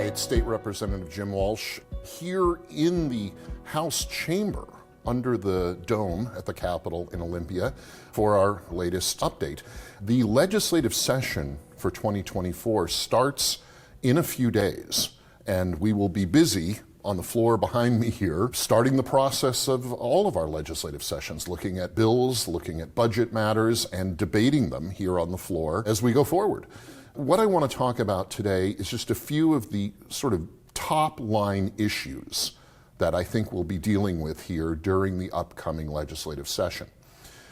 it's State Representative Jim Walsh here in the House chamber under the dome at the Capitol in Olympia for our latest update. The legislative session for 2024 starts in a few days, and we will be busy on the floor behind me here, starting the process of all of our legislative sessions, looking at bills, looking at budget matters, and debating them here on the floor as we go forward. What I want to talk about today is just a few of the sort of top line issues that I think we'll be dealing with here during the upcoming legislative session.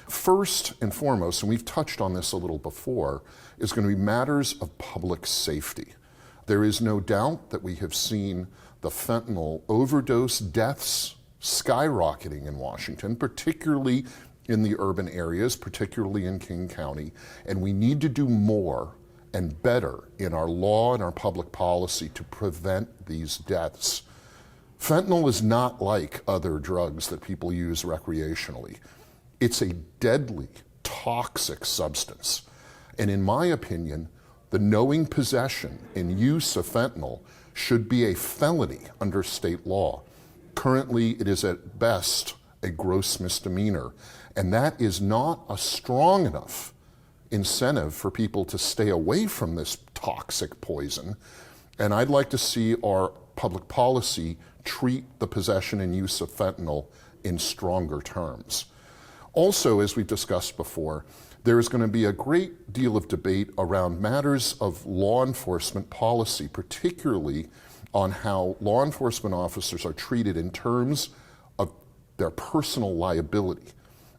First and foremost, and we've touched on this a little before, is going to be matters of public safety. There is no doubt that we have seen the fentanyl overdose deaths skyrocketing in Washington, particularly in the urban areas, particularly in King County, and we need to do more and better in our law and our public policy to prevent these deaths. Fentanyl is not like other drugs that people use recreationally. It's a deadly, toxic substance. And in my opinion, the knowing possession and use of fentanyl should be a felony under state law. Currently, it is at best a gross misdemeanor, and that is not a strong enough incentive for people to stay away from this toxic poison. And I'd like to see our public policy treat the possession and use of fentanyl in stronger terms. Also, as we've discussed before, there is going to be a great deal of debate around matters of law enforcement policy, particularly on how law enforcement officers are treated in terms of their personal liability,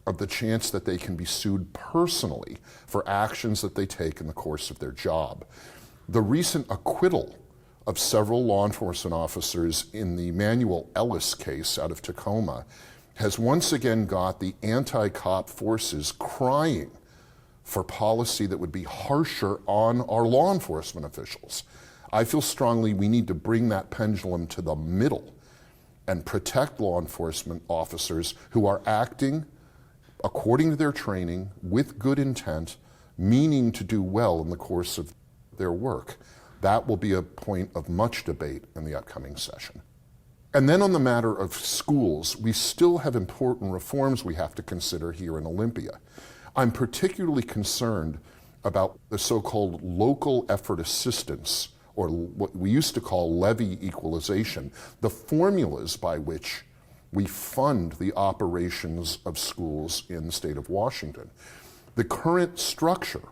of the chance that they can be sued personally for actions that they take in the course of their job. The recent acquittal of several law enforcement officers in the Manuel Ellis case out of Tacoma has once again got the anti-cop forces crying for policy that would be harsher on our law enforcement officials. I feel strongly we need to bring that pendulum to the middle and protect law enforcement officers who are acting according to their training, with good intent, meaning to do well in the course of their work. That will be a point of much debate in the upcoming session. And then on the matter of schools, we still have important reforms we have to consider here in Olympia. I'm particularly concerned about the so-called local effort assistance, or what we used to call levy equalization, the formulas by which we fund the operations of schools in the state of Washington. The current structure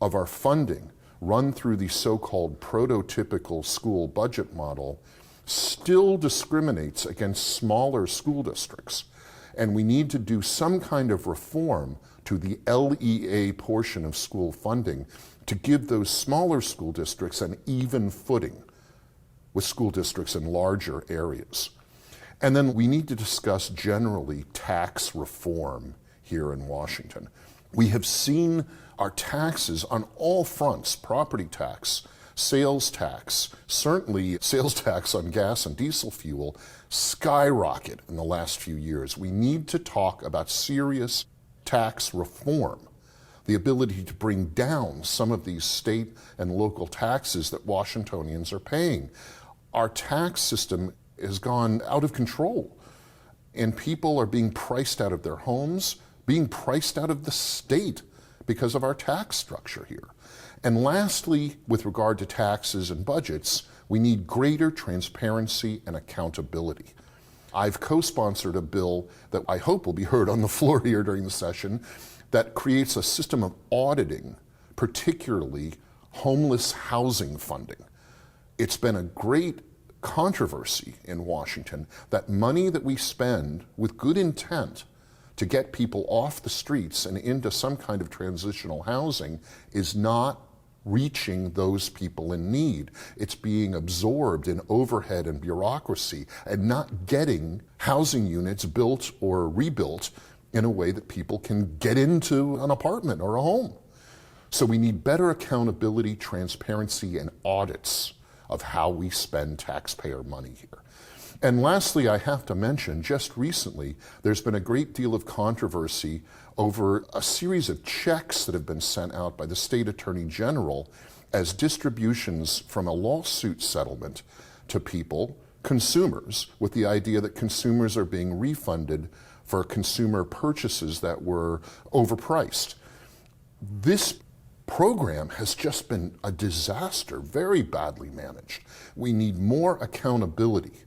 of our funding, run through the so-called prototypical school budget model, still discriminates against smaller school districts. And we need to do some kind of reform to the LEA portion of school funding to give those smaller school districts an even footing with school districts in larger areas. And then we need to discuss generally tax reform here in Washington. We have seen our taxes on all fronts, property tax, sales tax, certainly sales tax on gas and diesel fuel, skyrocket in the last few years. We need to talk about serious tax reform, the ability to bring down some of these state and local taxes that Washingtonians are paying. Our tax system has gone out of control, and people are being priced out of their homes, being priced out of the state because of our tax structure here. And lastly, with regard to taxes and budgets, we need greater transparency and accountability. I've co-sponsored a bill that I hope will be heard on the floor here during the session that creates a system of auditing, particularly homeless housing funding. It's been a great controversy in Washington that money that we spend with good intent to get people off the streets and into some kind of transitional housing is not reaching those people in need. It's being absorbed in overhead and bureaucracy and not getting housing units built or rebuilt in a way that people can get into an apartment or a home. So we need better accountability, transparency, and audits of how we spend taxpayer money here. And lastly, I have to mention, just recently, there's been a great deal of controversy over a series of checks that have been sent out by the state attorney general as distributions from a lawsuit settlement to people, consumers, with the idea that consumers are being refunded for consumer purchases that were overpriced. This program has just been a disaster, very badly managed. We need more accountability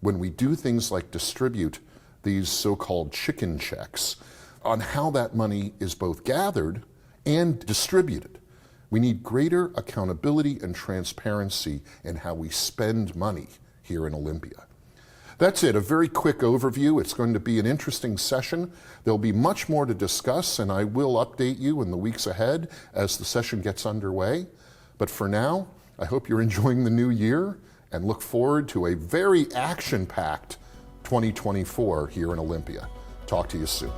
when we do things like distribute these so-called chicken checks on how that money is both gathered and distributed. We need greater accountability and transparency in how we spend money here in Olympia. That's it, a very quick overview. It's going to be an interesting session. There'll be much more to discuss, and I will update you in the weeks ahead as the session gets underway. But for now, I hope you're enjoying the new year and look forward to a very action-packed 2024 here in Olympia. Talk to you soon.